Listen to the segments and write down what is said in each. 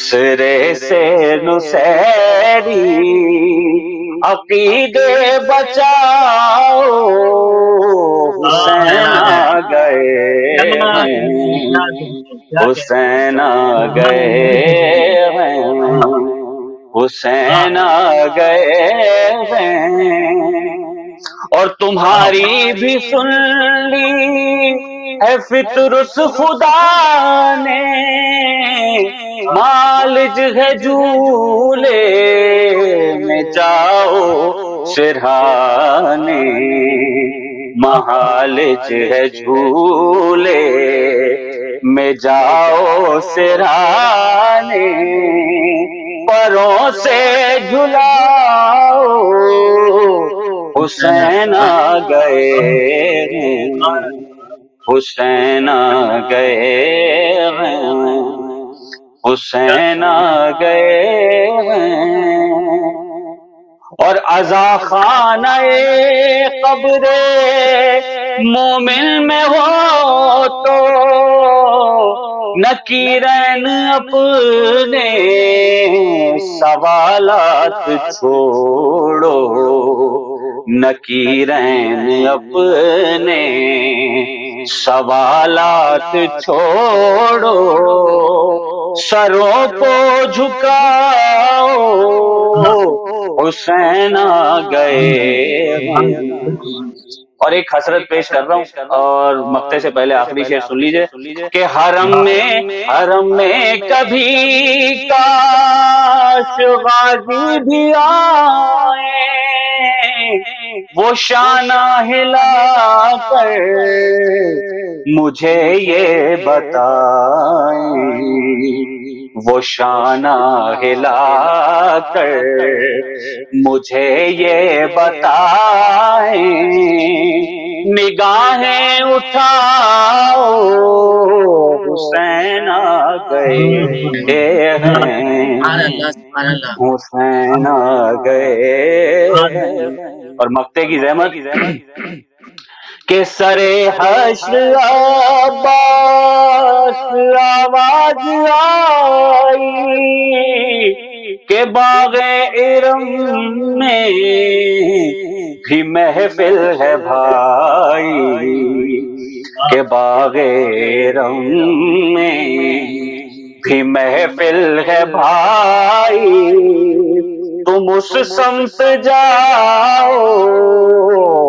سرے سے نصیری عقیدے بچاؤ، حسین آ گئے ہیں، حسین آ گئے ہیں، حسین آ گئے ہیں، اور تمہاری بھی سن لی ہے فطرس خدا نے، مالج ہے جھولے میں جاؤ سرہانے، مہالج ہے جھولے میں جاؤ سرہانے، پروں سے جھلاؤ، حسین آ گئے ہیں، حسین آ گئے ہیں، حسین آ گئے ہیں، اور عزا خانہ قبر مومن میں ہو تو نکیرین اپنے سوالات چھوڑو، نکیرین اپنے سوالات چھوڑو، سروں کو جھکاؤ، حسین آ گئے ہیں۔ اور ایک حسرت پیش کر رہا ہوں، اور مقطع سے پہلے آخری شعر سن لیجئے کہ حرم میں کبھی کاش غازی بھی آئے، وہ شانہ ہلا کر مجھے یہ بتائیں، وہ شانہ ہلا کر مجھے یہ بتائیں، نگاہیں اٹھاؤ، حسین آ گئے ہیں، حسین آ گئے ہیں، اور مقطع کی زحمت کہ سرے حشر عباس آواز آئی کہ باغ ارم میں بھی محفل ہے بھائی، کہ باغ ارم میں بھی محفل ہے بھائی، تم اس سمت جاؤ،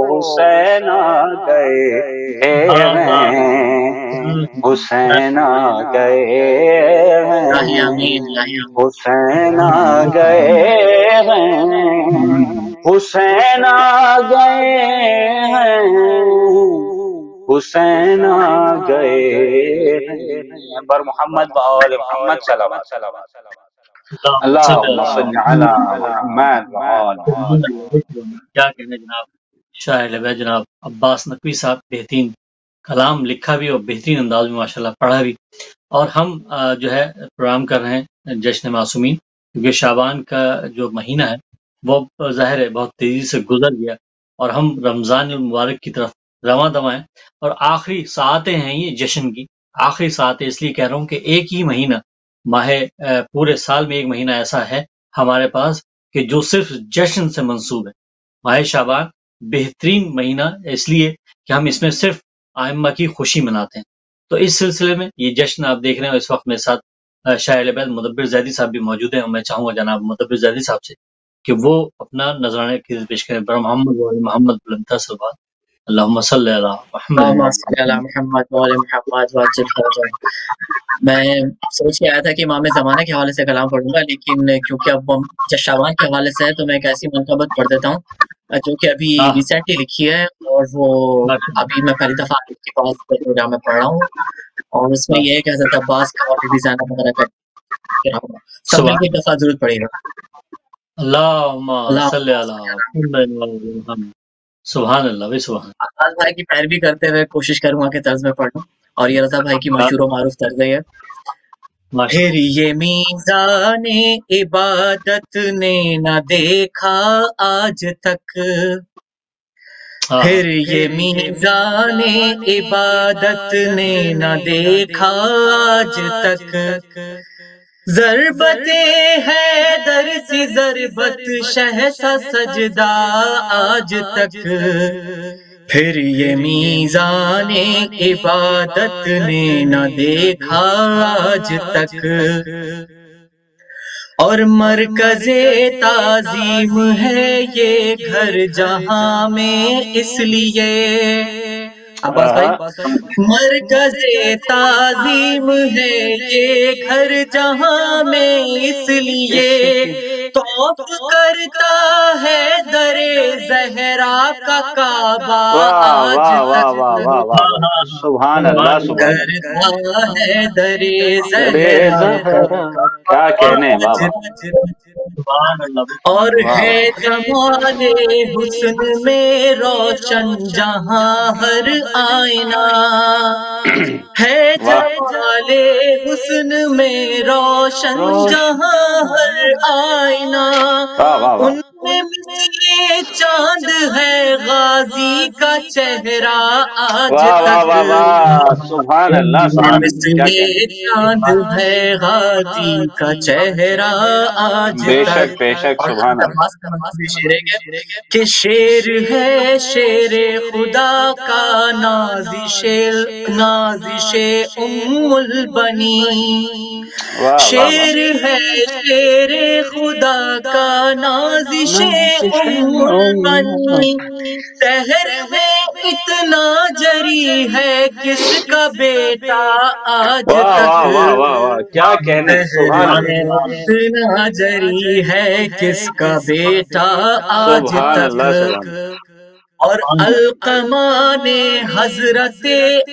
حسین آ گئے ہیں، حسین آ گئے ہیں، حسین آ گئے ہیں، حسین آ گئے ہیں، حسین آ گئے ہیں، بر محمد و آل محمد صلوات۔ اللہم صلی علی محمد و آل محمد۔ کیا کہنے جناب شاعر لبیک جناب عباس نقوی صاحب، بہترین کلام لکھا بھی اور بہترین انداز میں ماشاءاللہ پڑھا بھی۔ اور ہم جو ہے پروگرام کر رہے ہیں جشن معصومین، کیونکہ شعبان کا جو مہینہ ہے وہ ظاہر ہے بہت تیزی سے گزر گیا، اور ہم رمضان المبارک کی طرف رواں دواں ہیں، اور آخری ساعتیں ہیں یہ جشن کی، آخری ساعتیں اس لیے کہہ رہا ہوں کہ ایک ہی مہینہ ماہ پورے سال میں ایک مہینہ ایسا ہے ہمارے پاس کہ جو صرف جشن سے منسوب ہے۔ ماہ شعبان بہترین مہینہ اس لیے کہ ہم اس میں صرف ائمہ کی خوشی مناتے ہیں، تو اس سلسلے میں یہ جشن آپ دیکھ رہے ہیں۔ اس وقت میرے ساتھ شاعر لبیک مدبر زیدی صاحب بھی موجود ہیں، اور میں چاہوں گا جناب مدبر زیدی صاحب سے کہ وہ اپنا نذرانہ عقیدت پیش کریں۔ بر محمد و آل محمد بلندتر صلوات، اللہم صلی علی محمد۔ میں سوچ کے آیا تھا کہ امام زمانہ کے حوالے سے کلام پڑھوں گا، لیکن کیونکہ اب شعبان کے حوالے سے ہے تو میں ایک ایسی منقبت پڑھ دیتا ہوں جو کہ ابھی ریسنٹلی لکھی ہے، اور وہ ابھی میں پہلی دفعہ آپ کے پاس پروگرام میں پڑھ رہا ہوں، اور اس میں یہ ہے کہ حضرت عباس کا اور ڈیزائن وغیرہ کا سب میں ایک دفعہ ضرور پڑے گا۔ اللہم صلی علی محمد، سبحان اللہ و سبحان اللہ۔ عباس بھائی کی پیروی کرتے ہوئے کوشش کروں گا کہ طرز میں پڑھوں، اور یہ رضا بھائی کی مشہور و معروف طرز ہے۔ پھر یہ میزان عبادت نے نہ دیکھا آج تک، پھر یہ میزان عبادت نے نہ دیکھا آج تک، ضربت حیدر سی ضربت شہسا سجدہ آج تک، پھر یہ میزان عبادت نے نہ دیکھا آج تک، اور مرکز تعظیم ہے یہ گھر جہاں میں اس لیے، عباس بھائی، مرکز تعظیم ہے یہ گھر جہاں میں اس لیے، طوف کرتا ہے در زہرا کا کعبہ آج تک، سبحان اللہ سبحان اللہ، کرتا ہے در ارے زہرا کا زہرا کیا کہنے آج بابا، تک، سبحان اللہ، اور واہ ہے واہ جمال حسن میں روشن جہاں ہر آئینہ، ہے واہ جمال حسن میں روشن روشن جہاں ہر آئینہ، واہ واہ واہ ان میں مثل چاند ہے غازی کا چہرہ آج واہ واہ تک، واہ واہ سبحان اللہ ان میں سبحان اللہ، مثل کیا کہنے، چاند ہے غازی کا چہرہ آج بے تک، شک بے شک اور سبحان اللہ، عباس کا بھی شعر ہے کہ شیر ہے شیر خدا کا نازش ام البنی، واہ واہ واہ، شیر ہے شیر خدا کا نازش ام البنی، شہر میں اتنا جری ہے کس کا بیٹا آج واہ تک، واہ واہ واہ واہ، کیا کہنے، شہر سبحان اللہ میں اتنا جری ہے کس کا بیٹا آج سبحان تک، اللہ سبحان اللہ، اور علقمہ نے حضرت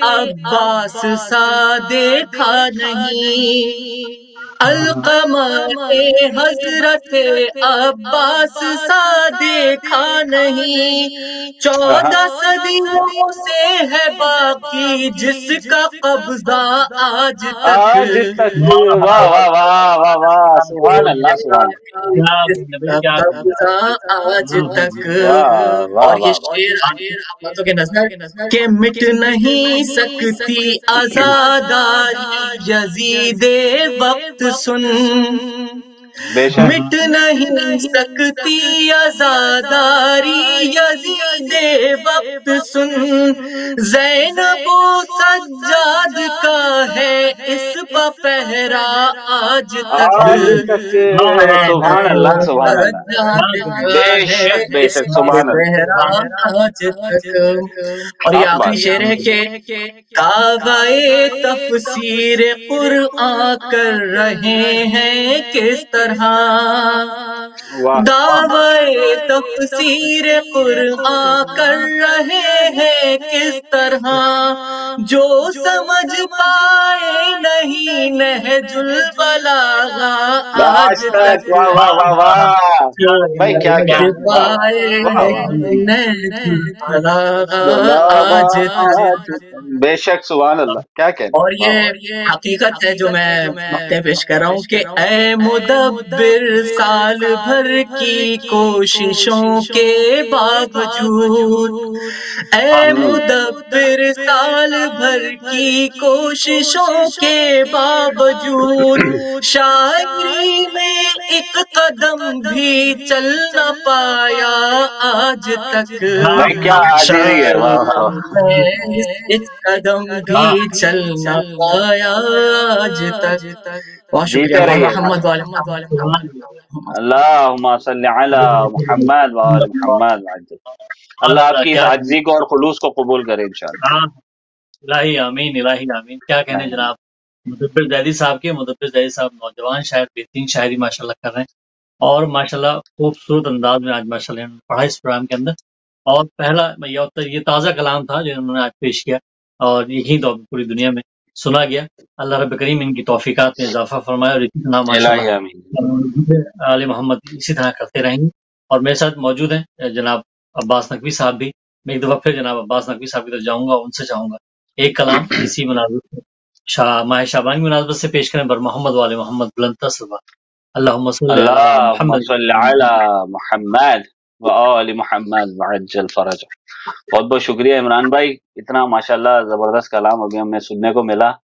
عباس سا دیکھا نہیں، علقمہ نے حضرت عباس سا دیکھا نہیں، 14 صدیوں سے ہے باقی جس کا قبضہ آج تک، آج تک، واہ واہ واہ واہ واہ سبحان اللہ سبحان اللہ، کیا جس کا کیا قبضہ آج تک، واہ واہ اور یہ واہ واہ، شعر آپ باتوں کے نظر کہ مٹ نہیں سکتی آزاداری یزید وقت سن، بے شک مٹ نہیں سکتی آزاداری یزید وقت سن، زینب و سجاد کا ہے اس پا پہرا آج تک، آج تک، سبحان زینب اللہ و سبحان اللہ، سجاد بے کا ہے شک بے اس شک پہ سبحان اللہ، پہرا آج تک، اور یہ حق آخری بات، شعر ہے کہ دعوی تفسیر قرآن کر رہے ہیں کس طرح، واہ دعوی تفسیر قرآن کر رہے ہیں کس طرح، جو سمجھ پائے نہیں نہج البلاغہ آج تک، واہ واہ واہ واہ، بھائی کیا سمجھ کہنے، واہ پائے واہ واہ نہیں نہج البلاغہ آج واہ، تک، بے شک سبحان اللہ، کیا کہنے، اور واہ یہ حقیقت ہے جو میں نقطے پیش کر رہا ہوں کہ اے مدبر سال بھر کی کوششوں کے باوجود، اے مدبر سال بھر کی کوششوں کے باوجود، شاعری میں ایک قدم بھی چل نہ پایا آج تک، بھائی کیا حاضری ہے، واہ واہ واہ، شاعری میں ایک قدم بھی چل نہ پایا آج تک، بہت شکریہ، جیتے اور رہیے، محمد والے محمد، اللہم صلی علی محمد وآل محمد وعجل، اللہ آپ کی اس کیا عاجزی کو اور خلوص کو قبول کرے انشاءاللہ، الہی آمین، الہی آمین، کیا کہنے جناب مدبر زیدی صاحب کے، مدبر زیدی صاحب نوجوان شاعر، بہترین شاعری ماشاءاللہ کر رہے ہیں، اور ماشاءاللہ خوبصورت انداز میں آج ماشاءاللہ انہوں نے پڑھا اس پروگرام کے اندر، اور پہلا یہ تازہ کلام تھا جو انہوں نے آج پیش کیا، اور یہی تو پوری دنیا میں سنا گیا، اللہ رب کریم ان کی توفیقات میں اضافہ فرمائے، اور اسی طرح الہی آمین، ماشاءاللہ آل محمد اسی طرح کرتے رہیں گے، اور میرے ساتھ موجود ہیں جناب عباس نقوی صاحب بھی، میں ایک دفعہ پھر جناب عباس نقوی صاحب کی طرف جاؤں گا، ان سے چاہوں گا ایک کلام اسی مناسبت سے ماہ شعبان کی مناسبت سے پیش کریں بر محمد والے محمد بلند تصلبہ، اللہم صلی علی اللہم محمد، صلی علی محمد وآل محمد وعجل فرج۔ بہت بہت شکریہ عمران بھائی، اتنا ماشاءاللہ زبردست کلام ابھی ہمیں سننے کو ملا،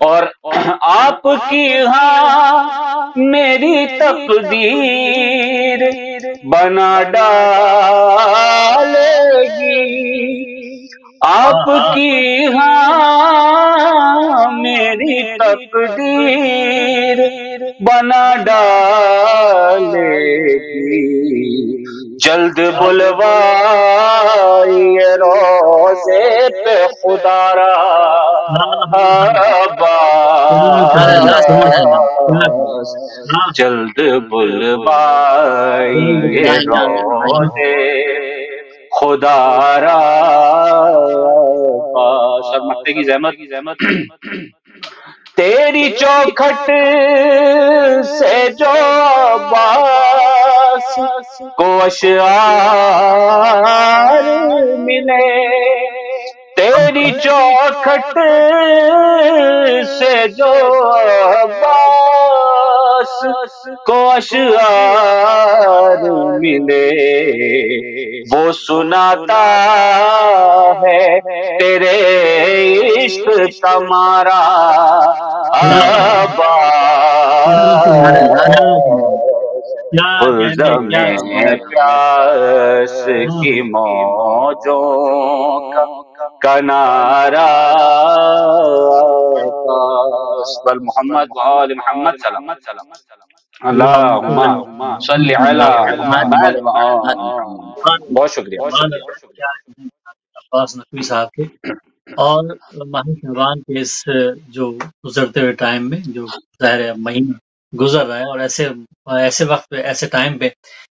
اور آپ کی ہاں میری تقدیر بنا ڈالے گی، آپ کی ہاں میری تقدیر بنا ڈالے گی، جلد بلوائیے روزے پہ خدا را عباس، جلد بلوائیے روزے خدا را عباس۔ اور مکتے کی زحمت تیری چوکھٹ سے جو عباس کو اشعار ملے، تیری چوکھٹ سے جو عباس کو اشعار ملے، وہ سناتا ہے تیرے عشق تمہارا الزم پیاس کی موجوں کا کنارا بل محمد وآل محمد سلام اللہم صلی علی محمد وآل محمد۔ بہت شکریہ عباس نقوی صاحب کے، اور ماہ شعبان کے اس جو گزرتے ہوئے ٹائم میں، جو ظاہر ہے مہینہ گزر رہا ہے، اور ایسے وقت پہ، ایسے ٹائم پہ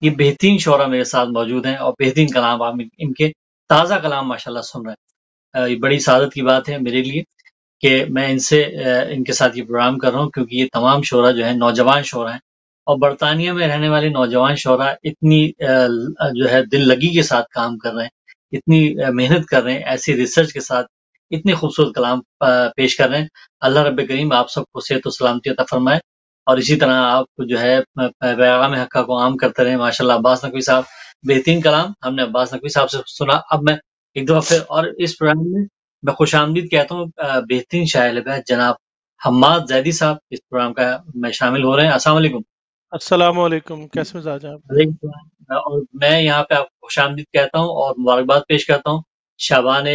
یہ بہترین شعرا میرے ساتھ موجود ہیں، اور بہترین کلام آپ ان کے تازہ کلام ماشاءاللہ سن رہے ہیں۔ یہ بڑی سعادت کی بات ہے میرے لیے کہ میں ان کے ساتھ یہ پروگرام کر رہا ہوں، کیونکہ یہ تمام شعرا جو ہیں نوجوان شعرا ہیں، اور برطانیہ میں رہنے والے نوجوان شعرا اتنی جو ہے دل لگی کے ساتھ کام کر رہے ہیں، اتنی محنت کر رہے ہیں، ایسی ریسرچ کے ساتھ اتنے خوبصورت کلام پیش کر رہے ہیں۔ اللہ رب کریم آپ سب کو صحت و سلامتی عطا فرمائے، اور اسی طرح آپ جو ہے پیغام حقہ کو عام کرتے رہیں۔ ماشاءاللہ عباس نقوی صاحب، بہترین کلام ہم نے عباس نقوی صاحب سے سنا۔ اب میں ایک دفعہ پھر اور اس پروگرام میں خوش آمدید کہتا ہوں بہترین شاعر لبیک جناب حماد زیدی صاحب، اس پروگرام کا میں شامل ہو رہے ہیں۔ السلام علیکم۔ السلام علیکم، کیسے مزاج ہیں آپ؟ اور میں یہاں پہ آپ کو خوش آمدید کہتا ہوں اور مبارکباد پیش کرتا ہوں شعبان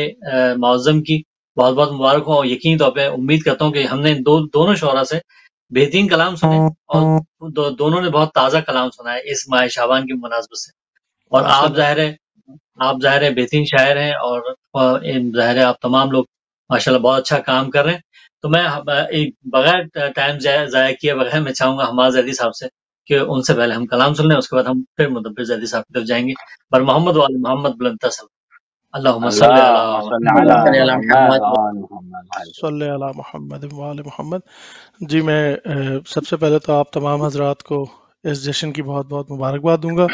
معظم کی، بہت بہت مبارک ہوں، اور یقینی طور پہ امید کرتا ہوں کہ ہم نے دونوں شعرا سے بہترین کلام سنے، اور دونوں نے بہت تازہ کلام سنا ہے اس ماہ شعبان کی مناسبت سے، اور آپ ظاہر ہے بہترین شاعر ہیں، اور ظاہر ہے آپ تمام لوگ ماشاءاللہ بہت اچھا کام کر رہے ہیں۔ تو میں بغیر ٹائم ضائع کیے بغیر میں چاہوں گا حماد زیدی صاحب سے کہ ان سے پہلے ہم کلام سن لیں، اس کے بعد ہم پھر مدبر زیدی صاحب کی طرف جائیں گے۔ پر محمد وآل محمد بلند تصل اللہم صلی علی محمد وآل محمد۔ جی میں سب سے پہلے تو آپ تمام حضرات کو اس جشن کی بہت بہت مبارکباد دوں گا،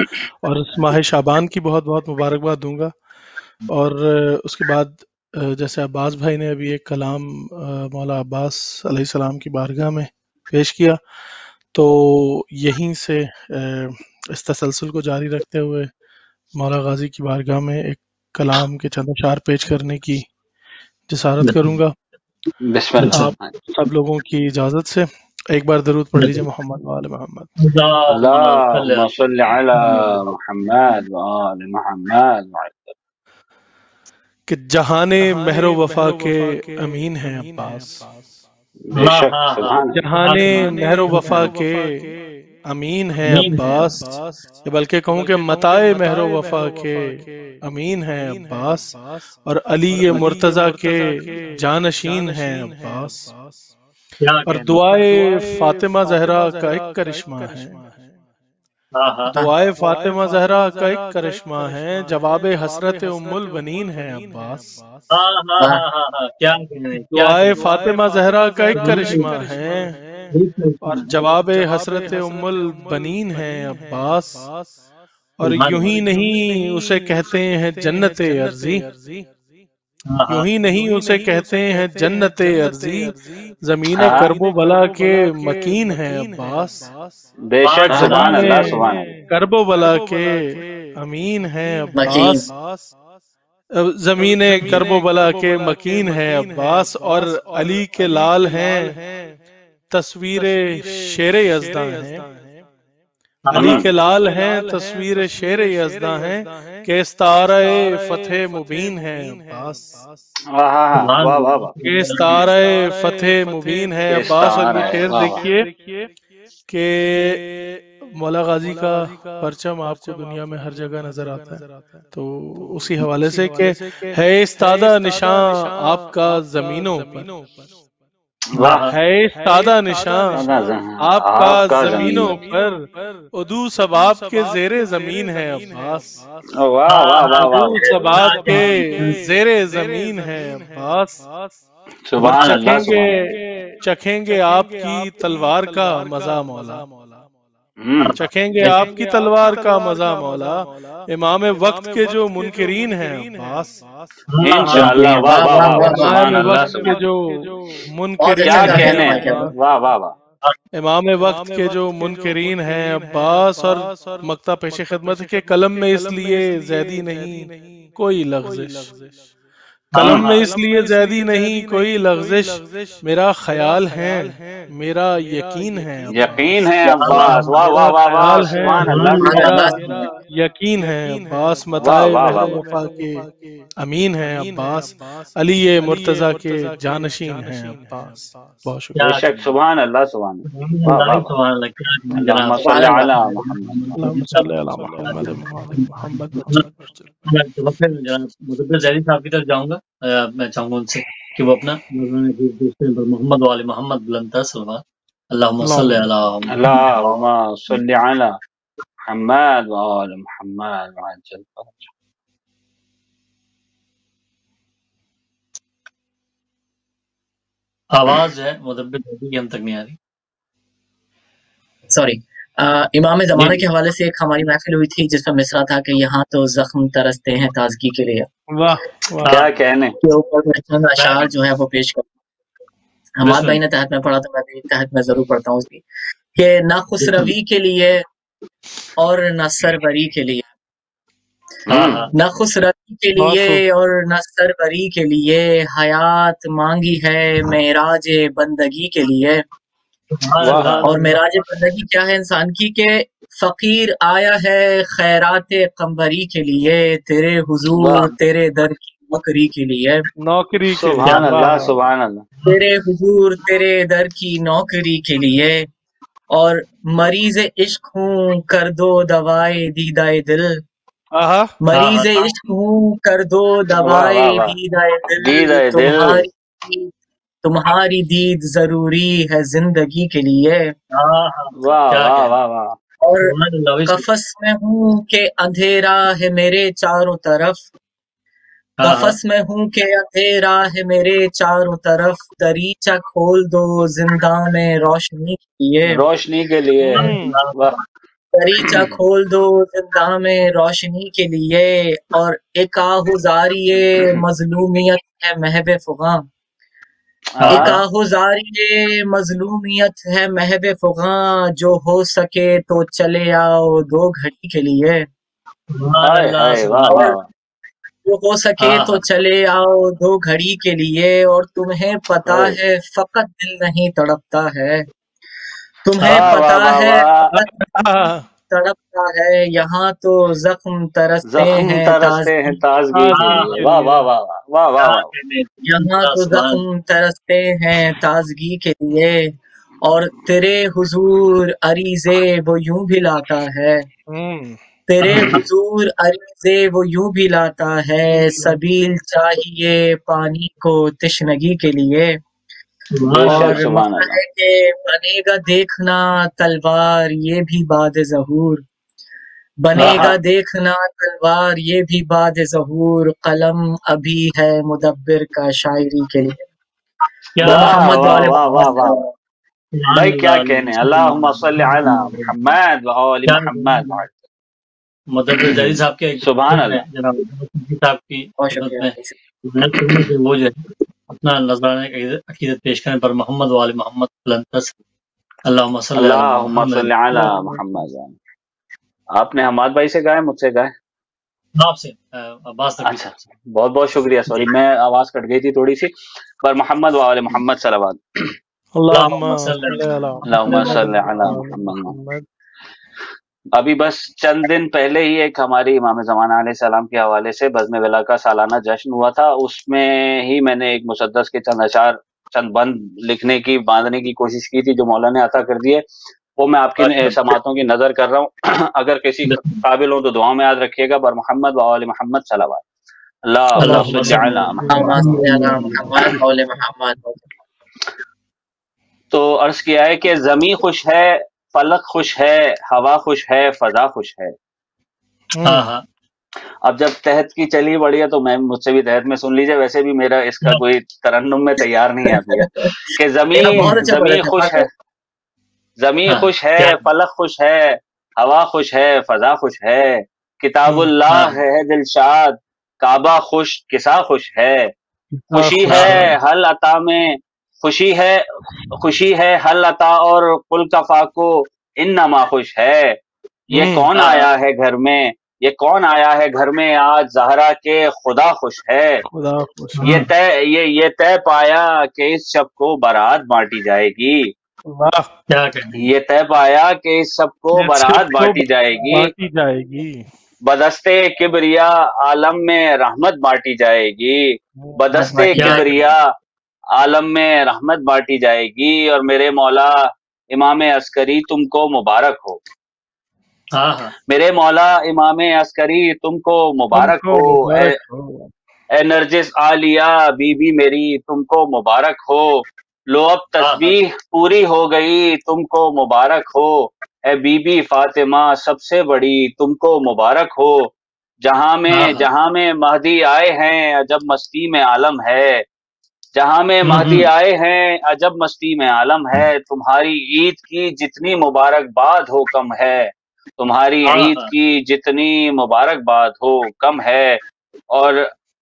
اور اس ماہ شعبان کی بہت بہت مبارکباد دوں گا، اور اس کے بعد جیسے عباس بھائی نے ابھی ایک کلام مولا عباس علیہ السلام کی بارگاہ میں پیش کیا، تو یہیں سے اس تسلسل کو جاری رکھتے ہوئے مولا غازی کی بارگاہ میں ایک کلام کے چند اشعار پیش کرنے کی جسارت کروں گا۔ بسم اللہ۔ آپ سب لوگوں کی اجازت سے ایک بار درود پڑھ لیجیے محمد وآل محمد۔ اللہم صلی علی محمد وآل محمد۔ کہ جہان مہر و وفا کے امین ہیں عباس، جہان مہر و وفا کے امین ہیں عباس، بلکہ کہوں کہ متاع مہر و وفا کے امین ہیں عباس، اور علی مرتضیٰ کے جانشین ہیں عباس، اور دعائے فاطمہ زہرا کا ایک کرشمہ ہے، دعائے فاطمہ زہرا کا ایک کرشمہ ہے، جواب حسرت ام البنین ہے عباس، دعائے فاطمہ زہرا کا ایک کرشمہ ہے، اور جواب حسرت ام البنین ہے عباس، اور یوں ہی نہیں اسے کہتے ہیں جنت ارضی، یوں ہی نہیں اسے کہتے ہیں جنت ارضی، زمین کرب و بلا کے مکین ہے عباس، بے شک، سبحان اللہ سبحان اللہ، کرب و بلا کے امین ہے عباس، زمین کرب و بلا کے مکین ہیں عباس، اور علی کے لال ہیں تصویر شیر یزداں ہیں، علی کے لال ہیں تصویر شیر یزداں ہیں، کہ استعارہ فتح مبین ہے عباس، واہ واہ واہ، کہ استعارہ فتح مبین ہے عباس۔ اور یہ شعر دیکھیے کہ مولا غازی کا پرچم آپ کو دنیا میں ہر جگہ نظر آتا ہے، تو اسی حوالے سے کہ ہے استادہ نشان آپ کا زمینوں پر، ہے استادہ نشان آپ کا زمینوں پر، ادو سب آپ کے زیر زمین ہے عباس، واہ واہ واہ ادو واہ، سب آپ کے زیر زمین ہے عباس، اور سبحان اللہ سبحان چکھیں گے آپ کی تلوار کا مزہ مولا، اللہ۔ چکھیں گے آپ کی تلوار کا مزہ مولا، امام وقت کے جو منکرین ہیں عباس، انشاءاللہ، واہ واہ واہ واہ، امام سبحان اللہ وقت کے سبحان جو اللہ، بہت منکرین اچھا کیا گاتے ہیں کہنے، ماشاء اللہ۔ واہ واہ واہ، امام وقت کے جو منکرین ہیں عباس، اور مکتہ پیش خدمت کے قلم میں اس لیے زیدی نہیں کوئی لغزش، قلم میں اس لیے زیدی نہیں کوئی لغزش، میرا خیال ہے میرا یقین ہے یقین عباس، ہے عباس، واہ واہ میرا واہ واہ، خیال ہے سبحان اللہ سبحان سبحان میرا اللہ، اللہ، یقین ہے عباس، واہ متائے واہ مہر واہ واہ، وفا کے امین ہیں عباس، علی مرتضیٰ کے جانشین ہیں عباس۔ بہت بے شکریہ۔ شک، سبحان اللہ سبحان اللہ، واہ واہ واہ، سبحان اللہ، کیا اللہم جناب، سبحان صلی اللہ۔ علی محمد۔ اللہم صلی علی محمد محمد وسلم۔ تو پھر جناب مدبر ذیلی صاحب کی طرف جاؤں گا۔ میں چاہوں گا ان سے کہ وہ اپنا محمد وآل محمد بلند صلوات، اللہم صلی علی محمد۔ اللہم صلی علی محمد وآل محمد وعجل فرجہ۔ آواز جو ہے مدبر ذیلی کی ہم تک نہیں آ رہی۔ سوری، امام زمانہ جی کے حوالے سے ایک ہماری محفل ہوئی تھی جس میں مصرع تھا کہ یہاں تو زخم ترستے ہیں تازگی کے لیے، واہ واہ، کیا کہنے، کے اوپر میں چند اشعار جو ہے وہ پیش کروں۔ حماد بھائی نے تحت میں پڑھا تو میں بھی تحت میں ضرور پڑھتا ہوں اس کی، کہ نہ خسروی کے لیے اور نہ سروری کے لیے، نہ خسروی کے لیے اور نہ سروری کے لیے، حیات مانگی ہے معراج بندگی کے لیے۔ اور معراج بندگی کیا ہے انسان کی، کہ فقیر آیا ہے خیرات قمبری کے لیے، تیرے حضور تیرے در کی نوکری کے لیے، نوکری کے لیے، سبحان اللہ سبحان اللہ، تیرے حضور تیرے در کی نوکری کے لیے، اور مریض عشق ہوں کر دو دوائے دیدائے دل، مریض عشق ہوں کر دو واہ دوائے واہ واہ، دیدائے دید دل، ہے دل، تمہاری دید ضروری ہے زندگی کے لیے، واہ واہ واہ واہ، اور قفس میں ہوں کہ اندھیرا ہے میرے چاروں طرف، قفس میں ہوں کہ اندھیرا ہے میرے چاروں طرف، دریچہ کھول دو زنداں میں روشنی کے لیے، روشنی کے لیے، واہ، دریچہ کھول دو زنداں میں روشنی کے لیے، اور ایک آہوزاری مظلومیت ہے محو فغاں، ایک آہوزاری مظلومیت ہے محو فغاں، جو ہو سکے تو چلے آؤ دو گھڑی کے لیے، ہائے ہائے، واہ واہ واہ، جو ہو سکے تو چلے آؤ دو گھڑی کے لیے، اور تمہیں پتا ہے فقط دل نہیں تڑپتا ہے، تمہیں پتا ہے فقط تڑپتا ہے، یہاں تو زخم ترستے زخم ہیں ترستے ہیں تازگی کے لیے، واہ واہ واہ واہ واہ واہ، یہاں تو زخم ترستے ہیں تازگی کے لیے، اور تیرے حضور عریضے وہ یوں بھی لاتا ہے، تیرے حضور عریضے وہ یوں بھی لاتا ہے، سبیل چاہیے پانی کو تشنگی کے لیے، بے اور شک، سبحان مسئلہ اللہ، ہے کہ بنے گا دیکھنا تلوار یہ بھی بعد ظہور، بنے گا دیکھنا تلوار یہ بھی بعد ظہور، قلم ابھی ہے مدبر کا شاعری کے لیے، وہ محمد واہ والے واہ واہ واہ، محمد۔ بھائی کیا کہنے، اللہم صلی علی محمد وآل محمد، مدبر ذیلی صاحب کے سبحان اللہ، جناب صاحب کی بہت خدمت شکریہ میں وہ جو ہے اپنا نذرانہ عقیدت پیش کرنے پر محمد وآل محمد بلند اللہم صلی علی اللہم محمد۔ صلی علی محمد۔ آپ نے حماد بھائی سے گائے، مجھ سے گائے؟ آپ سے عباس نقوی اچھا صاحب سے۔ بہت بہت شکریہ، سوری میں آواز کٹ گئی تھی تھوڑی سی، پر محمد و آل محمد صلوات، اللہم اللہم صلی صلی علی اللہم محمد صلی علی وآل محمد۔ محمد۔ ابھی بس چند دن پہلے ہی ایک ہماری امام زمانہ علیہ السلام کے حوالے سے بزم ولا کا سالانہ جشن ہوا تھا، اس میں ہی میں نے ایک مسدس کے چند اشعار، چند بند لکھنے کی، باندھنے کی کوشش کی تھی جو مولا نے عطا کر دیے، وہ میں آپ کی سماعتوں کی نظر کر رہا ہوں۔ اگر کسی قابل ہوں تو دعاؤں میں یاد رکھیے گا، بر محمد و آل محمد صلوات، اللہم اللہم صلی علی اللہم محمد۔ صل علی محمد و آل محمد۔ تو عرض کیا ہے کہ زمین خوش ہے، فلک خوش ہے، ہوا خوش ہے، فضا خوش ہے۔ ہاں ہاں اب جب تحت کی چلی بڑی ہے تو میں مجھ سے بھی تحت میں سن لیجئے، ویسے بھی میرا اس کا کوئی ترنم میں تیار نہیں ہے ابھی، کہ میرا بہت اچھا پڑھا زمین تھا خوش ہے، زمین ہاں خوش ہے، کیا فلک خوش ہے، ہوا خوش ہے، فضا خوش ہے، کتاب ہاں اللہ ہے دلشاد، کعبہ خوش، قصہ خوش ہے، خوشی ہاں ہے ہاں حل عطا میں، خوشی ہے حل عطا اور قل کفا کو انما خوش ہے۔ یہ کون ہاں آیا ہے گھر میں، یہ کون آیا ہے گھر میں آج زہرا کے خدا خوش ہے۔ خدا خوش یہ ہے۔ یہ طے پایا کہ اس شب کو بارات بانٹی جائے گی، واہ، کیا کہنے یہ طے پایا کہ اس شب کو یہ سب بارات کو بانٹی جائے گی، بانٹی جائے گی۔ بدستے کبریا عالم میں رحمت بانٹی جائے گی، بدستے کیا کبریا عالم میں رحمت بانٹی جائے گی، اور میرے مولا امام عسکری تم کو مبارک ہو، ہاں ہاں میرے مولا امام عسکری تم کو تم مبارک کو ہو، مبارک ہو۔ اے نرجس عالیہ بی بی میری تم کو مبارک ہو، لو اب ہاں ہاں تسبیح پوری ہو گئی تم کو مبارک ہو، اے بی بی فاطمہ سب سے بڑی تم کو مبارک ہو، ہاں ہاں جہاں میں مہدی آئے ہیں عجب مستی میں عالم ہے، جہاں میں مہدی آئے ہیں عجب مستی میں عالم ہے، تمہاری عید کی جتنی مبارک باد ہو کم ہے، تمہاری ہاں عید ہاں کی جتنی مبارک باد ہو کم ہے، اور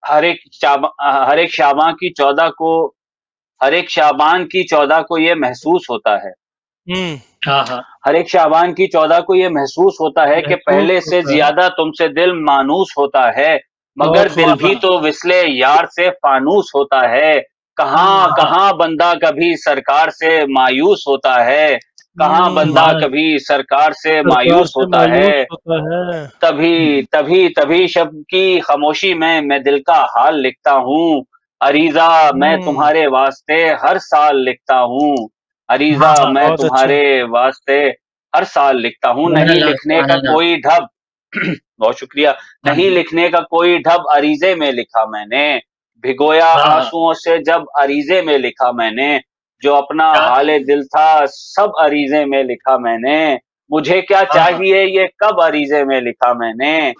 ہر ایک شعبان کی 14 کو، ہر ایک شعبان کی 14 کو یہ محسوس ہوتا ہے، ہاں ہاں ہر ایک شعبان کی 14 کو یہ محسوس ہوتا ہے کہ محسوس پہلے سے ہوتا ہے زیادہ تم سے دل مانوس ہوتا ہے، مگر بہت دل خوب۔ بھی تو وصلے یار سے فانوس ہوتا ہے، کہاں بندہ کبھی سرکار سے مایوس ہوتا ہے، کہاں بندہ کبھی سرکار سے سرکار مایوس سے ہوتا ہے، مایوس ہوتا ہے۔ تبھی شب کی خاموشی میں دل کا حال لکھتا ہوں، عریضہ میں تمہارے واسطے ہر سال لکھتا ہوں، عریضہ میں بہت اچھا۔ تمہارے واسطے ہر سال لکھتا ہوں، سبحان نہیں اللہ لکھنے سبحان کا اللہ۔ کوئی ڈھب بہت شکریہ، نہیں لکھنے کا کوئی ڈھب عریضے میں لکھا میں نے، بھگویا ہاں ہاں آنسوؤں سے جب عریضے میں لکھا میں نے، جو اپنا کیا حال دل تھا سب عریضے میں لکھا میں نے، مجھے کیا ہاں ہاں چاہیے یہ کب عریضے میں لکھا میں نے،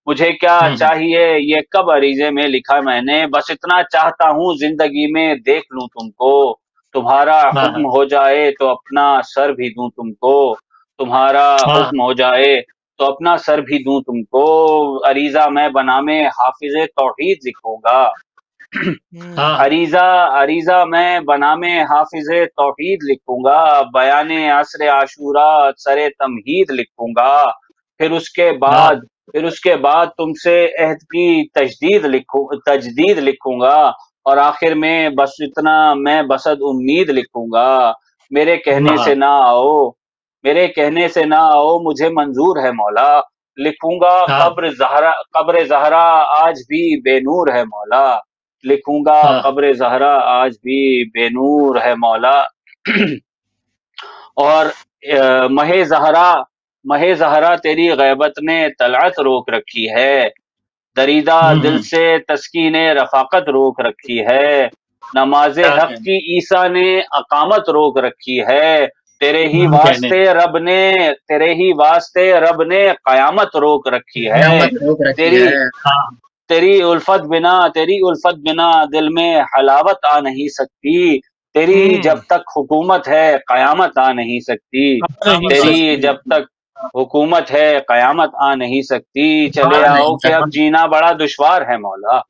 مجھے کیا چاہیے یہ کب عریضے میں لکھا میں نے، بس اتنا چاہتا ہوں زندگی میں دیکھ لوں تم کو، تمہارا ہاں حکم ہو جائے تو اپنا سر بھی دوں تم کو، تمہارا ہاں حکم ہو جائے تو اپنا سر بھی دوں تم کو، عریضہ میں بنامے حافظ توحید لکھوں گا، ہاں عریضہ میں بنامے حافظ توحید لکھوں گا، بیان عصر عاشورہ سر تمہید لکھوں گا، پھر اس کے بعد تم سے عہد کی تجدید لکھوں گا، اور آخر میں بس اتنا میں بسد امید لکھوں گا، میرے کہنے سے نہ آؤ مجھے منظور ہے مولا، لکھوں گا قبر زہرا آج بھی بے نور ہے مولا، لکھوں گا قبر زہرا آج بھی بے نور ہے مولا، اور مہ زہرا تیری غیبت نے طلعت روک رکھی ہے، دریدہ دل سے تسکین رفاقت روک رکھی ہے، نماز حق کی عیسیٰ نے اقامت روک رکھی ہے، تیرے ہی واسطے رب نے قیامت روک رکھی ہے، قیامت روک رکھی تیری ہے۔ تیری الفت بنا دل میں حلاوت آ نہیں سکتی، تیری جب تک حکومت ہے قیامت آ نہیں سکتی، نہیں تیری سکتی۔ جب تک حکومت ہے قیامت آ نہیں سکتی، چلے آؤ کہ اب جینا بڑا دشوار ہے مولا،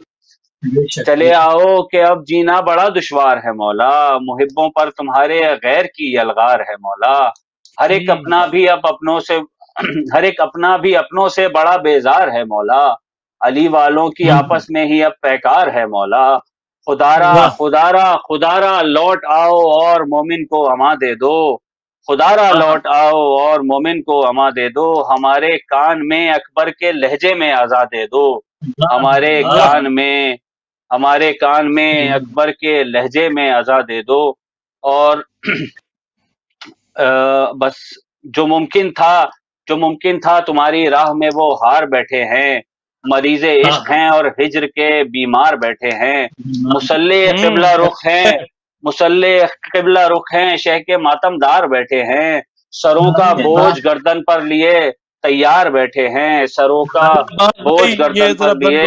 چلے آؤ کہ اب جینا بڑا دشوار ہے مولا، محبوں پر تمہارے غیر کی یلغار ہے مولا، ہر ایک اپنا بھی اپنوں سے بڑا بیزار ہے مولا، علی والوں کی آپس میں ہی اب پیکار ہے مولا، خدارا خدارا خدارا لوٹ آؤ اور مومن کو اما دے دو، خدارا لوٹ آؤ اور مومن کو اما دے دو، ہمارے کان میں اکبر کے لہجے میں آزا دے دو، ہمارے کان میں اکبر کے لہجے میں آزا دے دو۔ اور بس جو ممکن تھا تمہاری راہ میں وہ ہار بیٹھے ہیں، مریض عشق ہیں اور ہجر کے بیمار بیٹھے ہیں، مسلح قبلہ رخ ہیں شہ کے ماتم دار بیٹھے ہیں، سروں کا بوجھ گردن پر لیے تیار بیٹھے ہیں، سروں کا بوجھ گردن پر لیے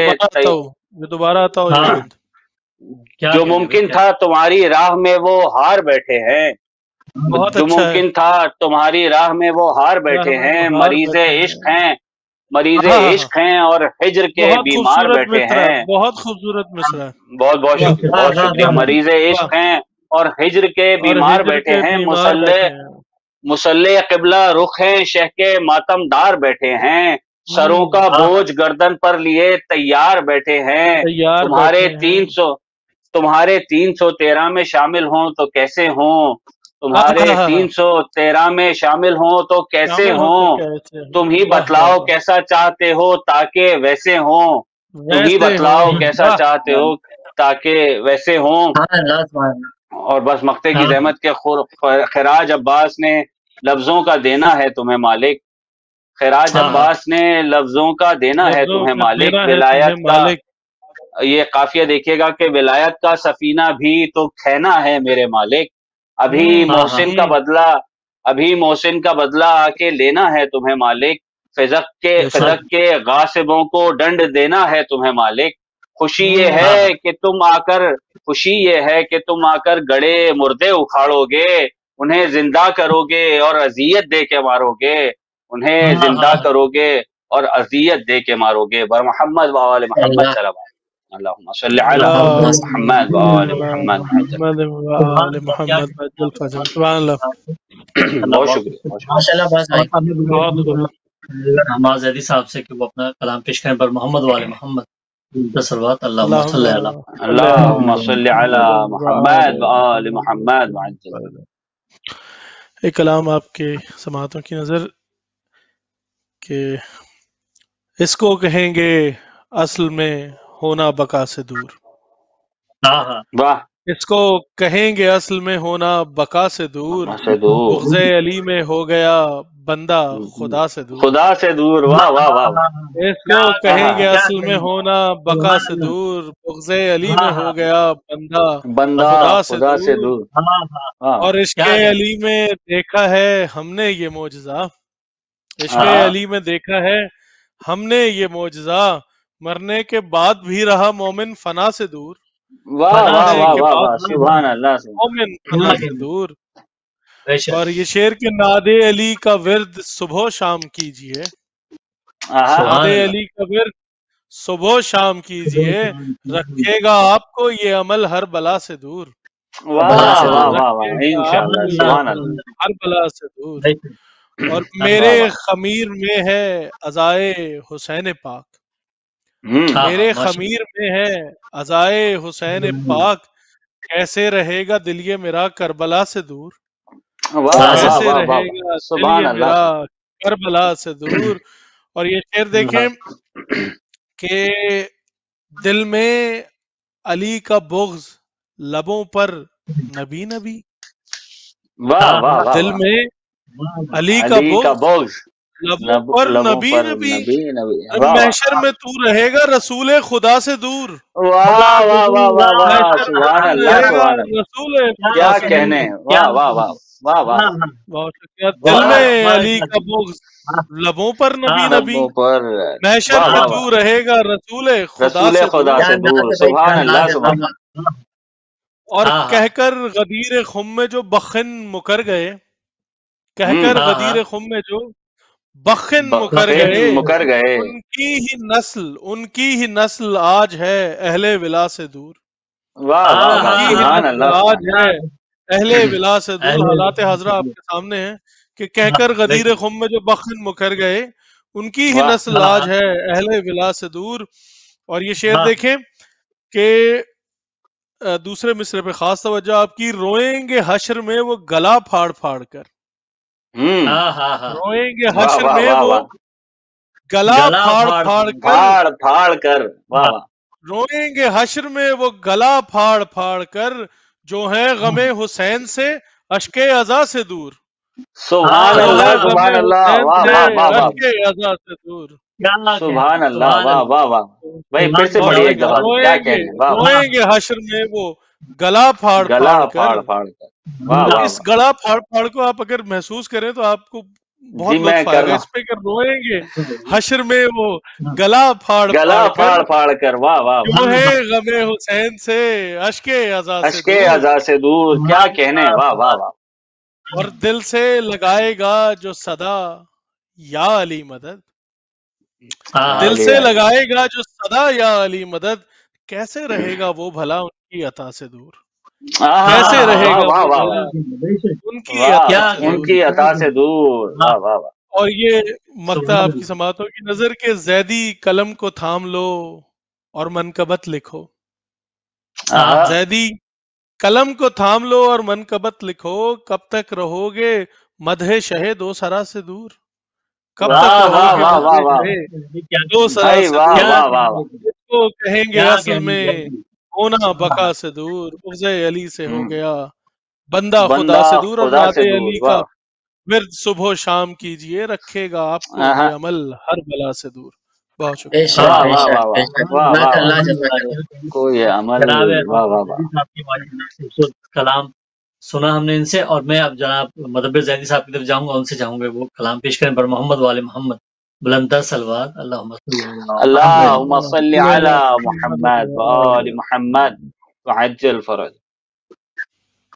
دوبارہ آتا ہو جو ممکن تھا تمہاری راہ میں وہ ہار بیٹھے ہیں، جو ممکن تھا تمہاری راہ میں وہ ہار بیٹھے ہیں، مریض عشق ہیں اور ہجر کے بیمار بیٹھے ہیں۔ بہت خوبصورت مصرع، بہت شکریہ۔ مریض عشق ہیں اور ہجر کے بیمار بیٹھے ہیں، مسلح قبلہ رخ ہیں شہ کے ماتم دار بیٹھے ہیں، سروں کا بوجھ گردن پر لیے تیار بیٹھے ہیں، تمہارے 313 میں شامل ہوں تو کیسے ہوں، تمہارے 313 میں شامل ہوں تو کیسے ہوں، تم ہی بتلاؤ کیسا چاہتے ہو تاکہ ویسے ہوں، تم ہی بتلاؤ کیسا چاہتے ہو تاکہ ویسے ہوں۔ اور بس مقتے کی زحمت کے خراج عباس نے لفظوں کا دینا ہے تمہیں مالک، خراج عباس نے لفظوں کا دینا ہے تمہیں مالک، ولایت کا یہ قافیہ دیکھیے گا کہ ولایت کا سفینہ بھی تو کھینا ہے میرے مالک، ابھی محسن کا بدلہ آ کے لینا ہے تمہیں مالک، فزق کے غاصبوں کو ڈنڈ دینا ہے تمہیں مالک، خوشی یہ ہے کہ تم آ کر گڑے مردے اکھاڑو گے، انہیں زندہ کرو گے اور اذیت دے کے مارو گے، انہیں زندہ کرو گے اور اذیت دے کے مارو گے۔ بر محمد و آل محمد صلی اللہ اللہم صلی علی محمد و آل محمد۔ بہت شکریہ۔ حماد زیدی صاحب سے کہ وہ اپنا کلام پیش کریں پر محمد و آل محمد صلوات اللہم صلی علی اللہم صلی علی محمد و آل محمد۔ ایک کلام آپ کے سماعتوں کی نظر کہ اس کو کہیں گے اصل میں ہونا بقا سے دور، اس کو کہیں گے اصل میں ہونا بقا سے دور، بغض علی میں ہو گیا بندہ خدا سے دور، واہ واہ واہ، اس کو کہیں گے اصل میں ہونا بقا سے دور، بغض علی میں ہو گیا بندہ خدا سے دور، اور عشق علی میں دیکھا ہے ہم نے یہ معجزہ، عشق علی میں دیکھا ہے ہم نے یہ معجزہ، مرنے کے بعد بھی رہا مومن فنا سے دور، سبحان اللہ، مومن فنا سے دور۔ اور یہ شعر کے ناد علی کا ورد صبح و شام کیجئے، ناد علی کا ورد صبح و شام کیجئے، رکھے گا آپ کو یہ عمل ہر بلا سے دور، ہر بلا سے دور۔ اور میرے خمیر میں ہے عزائے حسین پاک، میرے خمیر میں ہے عزائے حسین پاک، کیسے رہے گا دل یہ میرا کربلا سے دور، کیسے رہے گا دل یہ میرا کربلا سے دور۔ اور یہ شعر دیکھیں کہ دل میں علی کا بغض، لبوں پر نبی نبی، دل میں علی کا بغض، لبوں پر نبی نبی، محشر میں تو رہے گا رسول خدا سے دور، کیا کہنے، بہت شکریہ۔ دل میں علی کا بغض، لبوں پر نبی نبی، محشر میں تو رہے گا رسول خدا سے دور، سبحان اللہ سبحان اللہ۔ اور کہہ کر غدیر خم میں جو بخن مکر گئے، کہہ کر غدیر خم میں جو بخن مکر گئے، ان کی ہی نسل آج ہے اہل ولا سے دور، آج ہے اہل ولا سے دور۔ حالات حاضرہ آپ کے سامنے ہیں کہ کہہ کر غدیر خم میں جو بخن مکر گئے، ان کی ہی نسل آج ہے اہل ولا سے دور. اور یہ شعر دیکھیں کہ دوسرے مصرے پہ خاص توجہ آپ کی. روئیں گے حشر میں وہ گلا پھاڑ پھاڑ کر. روئیں گے حشر میں وہ گلا پھاڑ پھاڑ کر. روئیں گے حشر میں وہ گلا پھاڑ پھاڑ کر جو ہے غم حسین سے اشک عزا سے دور. سبحان اللہ سبحان اللہ واہ واہ واہ واہ اشک عزا سے دور. سبحان اللہ واہ واہ واہ. بھائی پھر سے پڑھیے ایک دفعہ. کیا کہہ رہے ہیں؟ واہ روئیں گے حشر میں وہ گلا پھاڑ پھاڑ کر. اس گلا پھاڑ پھاڑ کو آپ اگر محسوس کریں تو آپ کو بہت لطف آئے گا اس پہ کہ روئیں گے حشر میں وہ گلا پھاڑ پھاڑ کر. واہ واہ جو ہے غم حسین سے اشک عزا سے دور. کیا کہنے. واہ واہ واہ. اور دل سے لگائے گا جو صدا یا علی مدد. دل سے لگائے گا جو صدا یا علی مدد. کیسے رہے گا وہ بھلا ان کی عطا سے دور. کیسے رہے گا ان کی عطا سے دور. واہ واہ واہ. اور یہ مقطع آپ کی سماعتوں کی نظر کے زیدی قلم کو تھام لو اور منقبت لکھو. زیدی قلم کو تھام لو اور منقبت لکھو. کب تک رہو گے مدح شہ دو سرا سے دور. کب تک رہو گے دو سرا سے دور. کو کہیں گے اصل میں ہونا بقا سے دور. عرض علی سے ہو گیا بندہ خدا سے دور. اور نعت علی کا ورد صبح و شام کیجئے رکھے گا آپ کو یہ عمل ہر بلا سے دور. بہت شکریہ. کلام سنا ہم نے ان سے اور میں اب جناب مدبر زیدی صاحب کی طرف جاؤں گا. ان سے چاہوں گا وہ کلام پیش کریں پر محمد والے محمد بلندر سلوات. اللہم صلی علی محمد وآل محمد وعجل فرج.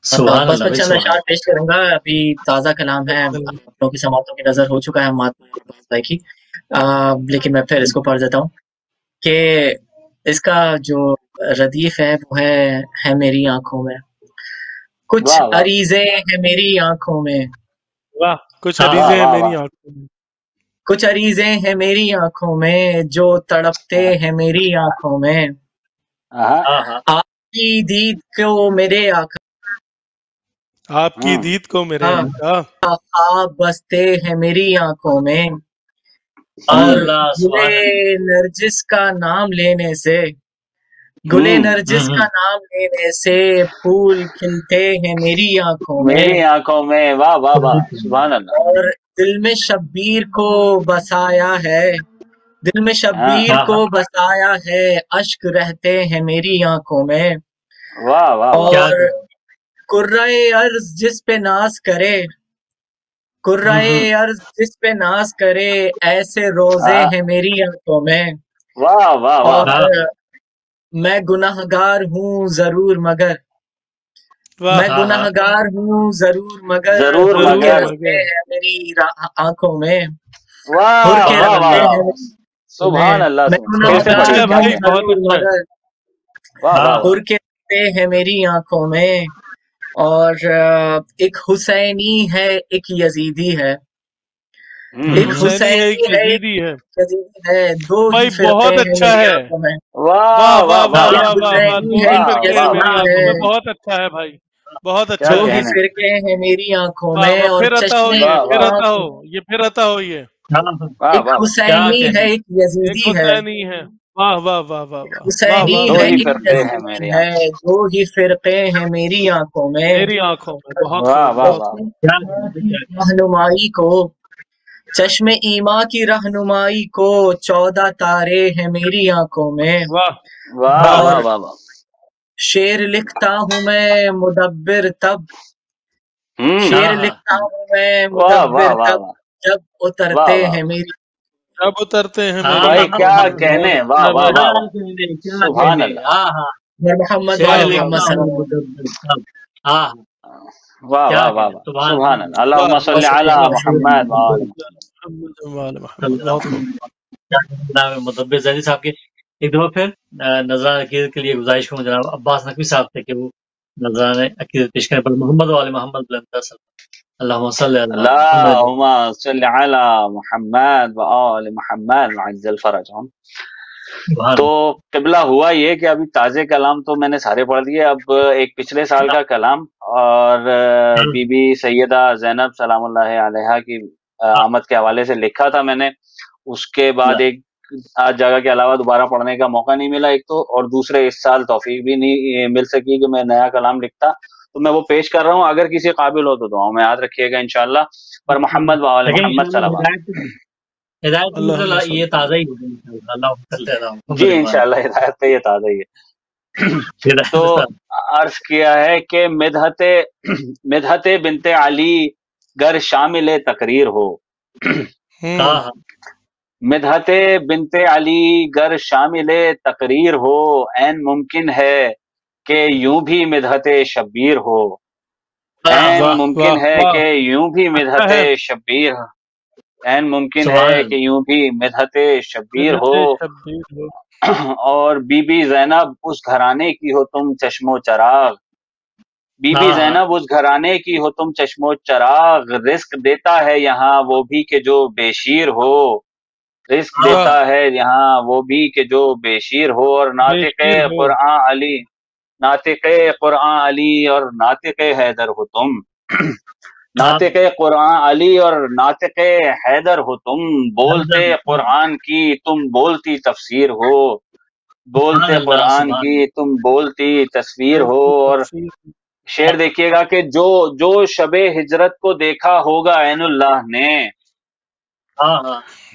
بس چند اشعار پیش کروں گا. ابھی تازہ کلام ہے, آپ کی سماعتوں کی نظر ہو چکا ہے بھائی کی, لیکن میں پھر اس کو پڑھ دیتا ہوں کہ اس کا جو ردیف ہے وہ ہے میری آنکھوں میں. کچھ عریضے ہیں میری آنکھوں میں. کچھ عریضے ہیں میری آنکھوں میں. کچھ عریضے ہیں میری آنکھوں میں جو تڑپتے ہیں میری آنکھوں میں. آپ کی دید کو میرے آقا, آپ کی دید کو میرے خواب بستے ہیں میری آنکھوں میں. اور گلے نرجس کا نام لینے سے, گلے نرجس کا نام لینے سے پھول کھلتے ہیں میری آنکھوں میں. میری آنکھوں میں. واہ واہ واہ. سبحان اللہ. اور دل میں شبیر کو بسایا ہے, دل میں شبیر کو بسایا ہے, اشک رہتے ہیں میری آنکھوں میں. واہ واہ. اور قرۂ ارض جس پہ ناز کرے, قرۂ ارض جس پہ ناز کرے, ایسے روزے ہیں میری آنکھوں میں. واہ واہ. اور میں گناہ گار ہوں ضرور مگر, میں گناہ گار ہوں ضرور مگر, ہر کے رستے ہیں میری آنکھوں میں. ہر کے رستے ہیں سبحان اللہ. میں گناہ گار ہوں ضرور مگر, ہر کے رستے ہیں میری آنکھوں میں. اور ایک حسینی ہے ایک یزیدی ہے, ایک حسینی ہے ایک یزیدی ہے, دو ہی فرقے ہیں میری آنکھوں میں. واہ واہ واہ واہ. بہت اچھا ہے بھائی, بہت اچھا. دو ہی فرقے ہیں میری آنکھوں میں. اور پھر آتا ہو یہ, پھر آتا ہو یہ. ایک حسینی ہے ایک یزیدی ہے. واہ واہ واہ واہ. حسینی ہے ایک یزیدی ہے, دو ہی فرقے ہیں میری آنکھوں میں. میری آنکھوں میں. رہنمائی کو, چشم ایما کی رہنمائی کو, 14 تارے ہیں میری آنکھوں میں. شعر لکھتا ہوں میں مدبر تب, شعر لکھتا ہوں میں مدبر تب, جب اترتے ہیں میری, جب اترتے ہیں بھائی. کیا کہنے. واہ واہ واہ. سبحان اللہ. محمد محمد صلی اللہ. واہ واہ واہ. سبحان اللہ. اللہم صلی علی محمد جناب مدبر زیدی صاحب کے ایک دفعہ پھر نذرانہ عقیدت کے لیے گزارش کروں جناب عباس نقوی صاحب سے کہ وہ نذرانہ عقیدت پیش کریں پر محمد والے محمد بلندر صاحب. اللہم صلی علی محمد اللہم صلی علی محمد و آل محمد وعجل فرجہم۔ تو قبلہ ہوا یہ کہ ابھی تازے کلام تو میں نے سارے پڑھ دیے، اب ایک پچھلے سال کا کلام اور بی بی سیدہ زینب سلام اللہ علیہا کی آمد کے حوالے سے لکھا تھا میں نے، اس کے بعد ایک آج جگہ کے علاوہ دوبارہ پڑھنے کا موقع نہیں ملا ایک تو، اور دوسرے اس سال توفیق بھی نہیں مل سکی کہ میں نیا کلام لکھتا، تو میں وہ پیش کر رہا ہوں، اگر کسی قابل ہو تو دعاؤں میں یاد رکھیے گا انشاءاللہ۔ پر محمد و آل محمد صلوات، ہدایت یہ تازہ ہی ہوگا جی انشاءاللہ ہدایت پہ یہ تازہ ہی ہے۔ تو عرض کیا ہے کہ مدحت بنت علی گر شامل تقریر ہو، مدحت بنت علی گر شامل تقریر ہو، عین ممکن ہے کہ یوں بھی مدحت شبیر ہو، عین ممکن ہے کہ یوں بھی مدحت شبیر، عین ممکن ہے کہ یوں بھی مدحت شبیر ہو، اور بی بی زینب اس گھرانے کی ہو تم چشم و چراغ، بی بی زینب اس گھرانے کی ہو تم چشم و چراغ، رزق دیتا ہے یہاں وہ بھی کہ جو بے شیر ہو، رزق دیتا ہے یہاں وہ بھی کہ جو بے شیر ہو، اور ناطق قرآن علی، ناطق قرآن علی اور ناطق حیدر ہو تم، ناطق قرآن علی اور ناطق حیدر ہو تم، بولتے قرآن کی تم بولتی تفسیر ہو، بولتے قرآن کی تم بولتی تصویر ہو۔ اور شعر دیکھیے گا کہ جو شب ہجرت کو دیکھا ہوگا عین اللہ نے،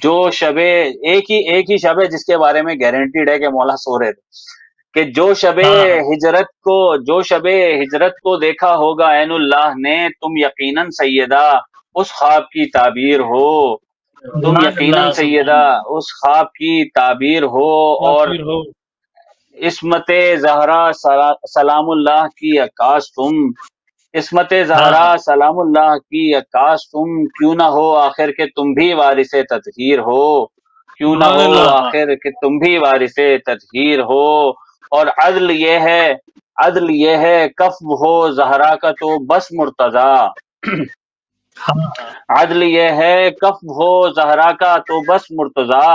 جو شب ایک ہی شب ہے جس کے بارے میں گارنٹیڈ ہے کہ مولا سو رہے تھے، کہ جو شب ہجرت کو دیکھا ہوگا عین اللہ نے، تم یقیناً سیدہ اس خواب کی تعبیر ہو، تم یقیناً سیدہ اس خواب کی تعبیر ہو، اور عصمت زہرا سلام اللہ کی عکاس تم، عصمت زہرا سلام اللہ کی عکاس تم، کیوں نہ ہو آخر کہ تم بھی وارث تطہیر ہو، کیوں نہ ہو آخر کہ تم بھی وارث تطہیر ہو، اور عدل یہ ہے کف ہو زہرا کا تو بس مرتضی، عدل یہ ہے کف ہو زہرا کا تو بس مرتضی،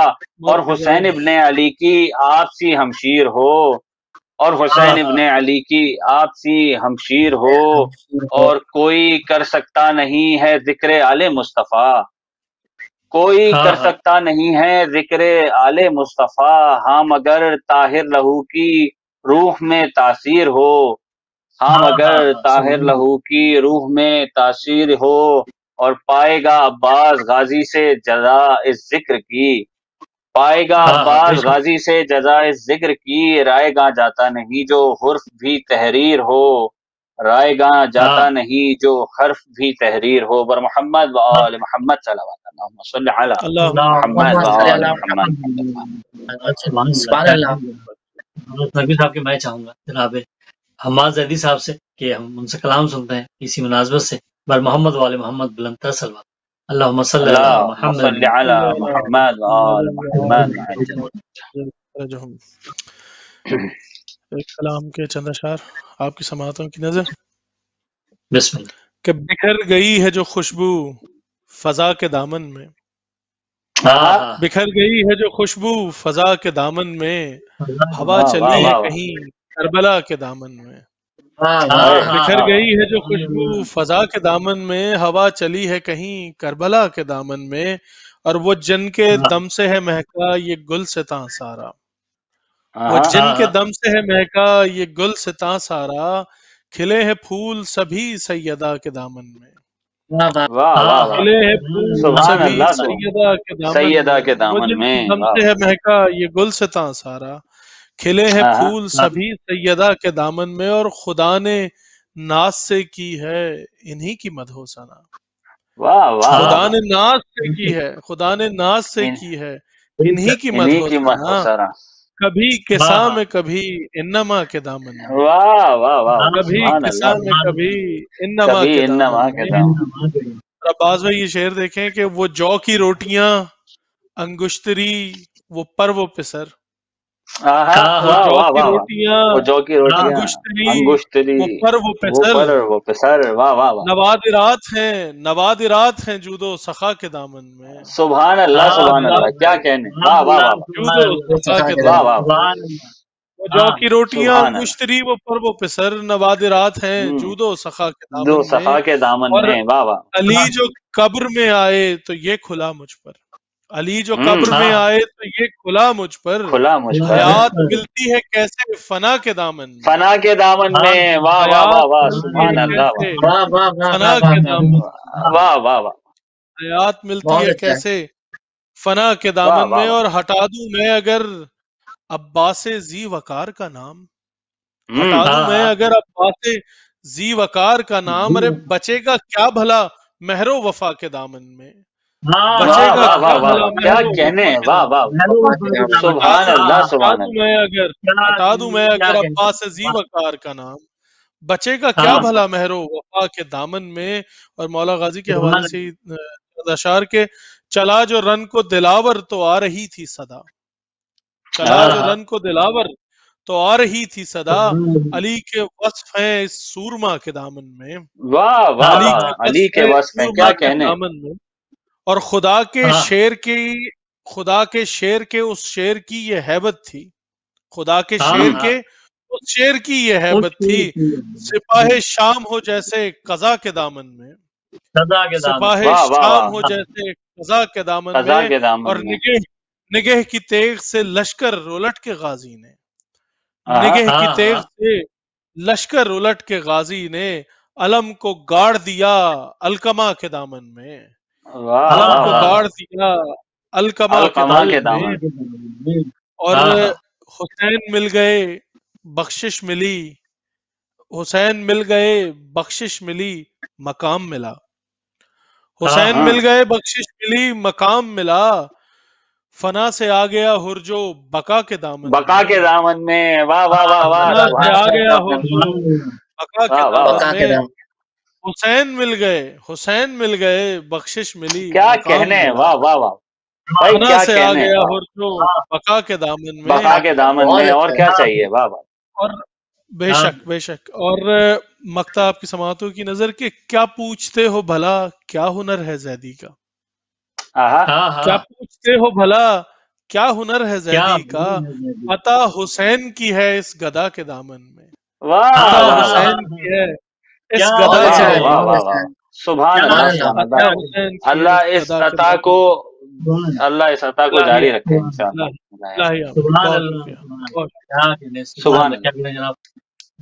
اور حسین ابن علی کی آپ سی ہمشیر ہو، اور حسین ابن علی کی آپ سی ہمشیر ہو، اور کوئی کر سکتا نہیں ہے ذکر آل مصطفیٰ، کوئی کر سکتا نہیں ہے ذکر آل مصطفیٰ، ہاں مگر طاہر لہو کی روح میں تاثیر ہو، ہاں مگر طاہر لہو کی روح میں تاثیر ہو، اور پائے گا عباس غازی سے جزا اس ذکر کی، پائے گا عباس غازی سے جزا اس ذکر کی، رائے گاں جاتا نہیں جو حرف بھی تحریر ہو، رائے گاں جاتا نہیں جو حرف بھی تحریر ہو، بر محمد و آل محمد صلوات اللہم صلی علی محمد و آل محمد۔ سبحان اللہ۔ نبی صاحب کے میں چاہوں گا جناب حماد زیدی صاحب سے کہ ہم ان سے کلام سنتے ہیں اسی مناسبت سے، بر محمد و آل محمد بلندتر صلوات، اللہم صلی علی محمد صلی علی محمد و آل محمد۔ ایک کلام کے چند اشعار آپ کی سماعتوں کی نظر۔ بسم اللہ۔ کہ بکھر گئی ہے جو خوشبو فضا کے دامن میں، بکھر گئی ہے جو خوشبو فضا کے دامن میں، ہوا چلی ہے کہیں کربلا کے دامن میں، بکھر گئی ہے جو خوشبو فضا کے دامن میں، ہوا چلی ہے کہیں کربلا کے دامن میں، اور وہ جن کے دم سے ہے مہکا یہ گل ستاں سارا، وہ جن کے دم سے ہے مہکا یہ گل ستاں سارا، کھلے ہیں پھول سبھی سیدہ کے دامن میں، کھلے ہیں پھول سبھی سیدہ کے دامن میں، وہ جن کے دم سے ہے مہکا یہ گل ستاں سارا، کھلے ہیں پھول سبھی سیدہ کے دامن میں، اور خدا نے ناز سے کی ہے انہی کی مدح و ثنا، خدا نے ناز سے کی ہے، خدا نے ناز سے کی ہے انہی کی مدح و ثنا، کبھی کسا میں کبھی انما کے دامن میں، کبھی کسا میں کبھی انما کے دامن میں۔ عباس بھائی یہ شعر دیکھیں کہ وہ جو کی روٹیاں انگشتری وہ پر وہ پسر، واہ وہ جو واہ کی واہ، روٹیاں، وہ جو کی روٹیاں، انگشتری، انگشتری، وہ پر وہ وہ پسر، پر وہ پسر، واہ واہ واہ، نوادرات ہیں جود و سخا کے دامن میں، سبحان اللہ سبحان اللہ، کیا کہنے، واہ واہ واہ واہ، جود و سخا کے واہ دامن واہ میں، واہ، وہ جو کی روٹیاں سبحان اللہ، انگشتری وہ پر وہ پسر، نوادرات ہیں جود و سخا کے دو دامن میں، سخا کے دامن اور میں، واہ واہ، علی جو قبر میں آئے تو یہ کھلا مجھ پر، علی جو قبر میں آئے تو یہ کھلا مجھ پر، کھلا مجھ پر، حیات ملتی ہے کیسے فنا کے دامن میں، فنا کے دامن میں، واہ واہ حیات واہ واہ، ملتی ہے سبحان اللہ، کیسے واہ واہ واہ فنا واہ کے واہ دامن واہ، میں، واہ واہ واہ، حیات ملتی بہت ہے اچھا ہے۔ کیسے فنا کے واہ دامن واہ میں، واہ، اور ہٹا دوں میں اگر عباس ذی وقار کا نام، ہٹا دوں میں اگر عباس ذی وقار کا نام، ارے بچے گا کیا بھلا مہر و وفا کے دامن میں، بچے واہ گا واہ کیا واہ واہ، بھلا کیا مہر و کہنے، وفا کے واہ دامن واہ، میں، سبحان اللہ ہٹا سبحان دوں اللہ، میں اگر ہٹا دوں میں اگر عباس ذی وقار کا نام، بچے گا کیا بھلا مہر و وفا کے دامن میں، اور مولا غازی کے حوالے سے اشعار کے چلا جو رن کو دلاور تو آ رہی تھی صدا، چلا جو رن کو دلاور تو آ رہی تھی صدا، علی کے وصف ہیں اس سورما کے دامن میں، واہ واہ علی واہ، کے علی وصف کے ہیں وصف ہیں، سورما کیا کے کہنے، دامن میں، اور خدا کے شیر کے اس شیر کی یہ ہیبت تھی، خدا کے شیر کے اس شیر کی یہ ہیبت تھی، سپاہ شام ہو جیسے قضا کے دامن میں، سپاہ واہ واہ شام واہ، ہو جیسے قضا کے دامن قضا میں، کے اور دامن میں، نگہ کی تیغ سے لشکر الٹ کے غازی نے، آہا، نگہ کی تیغ سے لشکر الٹ کے غازی نے، علم کو گاڑ دیا الکما کے دامن میں، واہ علم واہ کو واہ، گاڑ دیا الکما کے القما کے دامن میں، دامن، اور حسین مل گئے بخشش ملی، حسین مل گئے بخشش ملی مقام ملا، حسین مل گئے بخشش ملی مقام ملا، فنا سے آ گیا ہرجو بقا کے دامن بقا میں، کے دامن میں، واہ واہ واہ واہ، فنا سے سبحان آ اللہ، گیا ہرجو بقا کے واہ واہ واہ، دامن بقا کے میں، دام، حسین مل گئے بخشش ملی کیا مقام کہنے، ملا، واہ واہ واہ، بھائی فنا کیا سے آ کہنے، گیا ہرجو بقا کے دامن میں، بقا کے دامن بہت میں، اور اچھا ہے۔ کیا چاہیے، واہ واہ، اور بے شک اور مقطع آپ کی سماعتوں کی نظر کہ کیا پوچھتے ہو بھلا کیا ہنر ہے زیدی کا، آہا، کیا پوچھتے ہو بھلا کیا ہنر ہے زیدی کا، عطا حسین کی ہے اس گدا کے دامن میں، واہ عطا واہ واہ، حسین کی ہے اس بہت گدا کے اچھا واہ ہے، واہ دامن بہت واہ اچھا واہ، ہے، سبحان سبحان اللہ اللہ۔ سبحان اللہ، عطا حسین کی ہے اللہ اس اس گدا کے عطا دامن کو، میں، اللہ اس عطا کو الہی جاری آمین، رکھے انشاءاللہ، الہی آمین، بہت شکریہ، بہت سبحان اللہ، جناب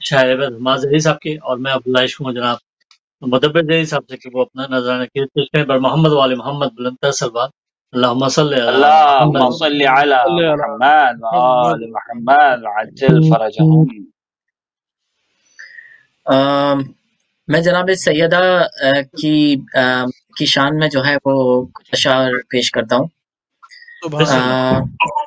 شاعر حماد ظہیر صاحب کے، اور میں عبداللہ عشق ہوں جناب مدبر ظہیر صاحب سے کہ وہ اپنا نظرانہ پیش کریں پر محمد والے محمد بلند سلوات، اللہم صلی علی اللہم محمد صلی علی صلی علی محمد محمد وآل محمد عجل فرجہم، میں جناب سیدہ کی شان میں جو ہے وہ اشعار پیش کرتا ہوں۔ سبحان اللہ،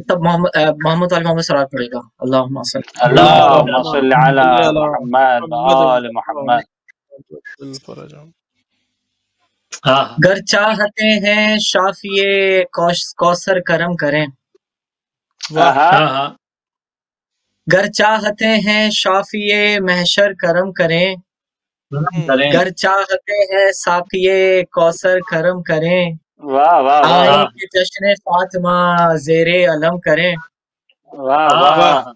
سب محمد علی محمد صلی پڑے گا، اللہم صلی اللہم صلی علی صلی علی محمد محمد وآل محمد، گر چاہتے ہیں شافی کوثر کرم کریں، آہا، گر چاہتے ہیں شافی محشر کرم کریں، گر چاہتے ہیں ساقی کوثر کرم کریں، واہ واہ واہ، آئیں کہ جشن فاطمہ زیر علم کریں، واہ واہ،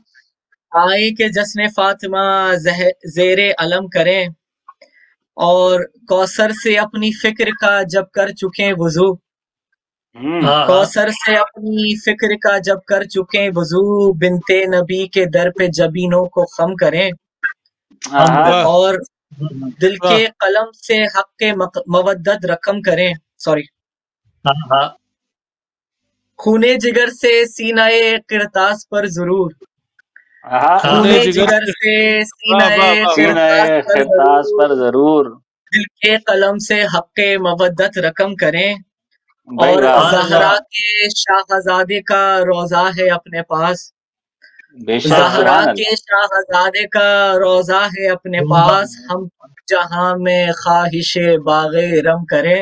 آئیں کہ جشن فاطمہ زیر علم کریں، اور کوثر سے اپنی فکر کا جب کر چکے وضو، کوثر سے اپنی فکر کا جب کر چکے وضو، بنتے نبی کے در پہ جبینوں کو خم کریں، آہا، اور دل کے قلم سے حق کے مودت رقم کریں، سوری خونے جگر سے سینہ قرطاس پر ضرور، آہا، خونے جگر سے سینہ سینہ قرطاس پر خرطاس ضرور، پر ضرور، دل کے قلم سے حق مودت رقم کریں، بھائی اور واہ واہ، زہرا کے شاہزادے کا روضہ ہے اپنے پاس، بے شک، زہرا سبحان کے اللہ، شاہزادے کا روضہ ہے اپنے پاس، ہم جہاں میں خواہش باغ رم کریں،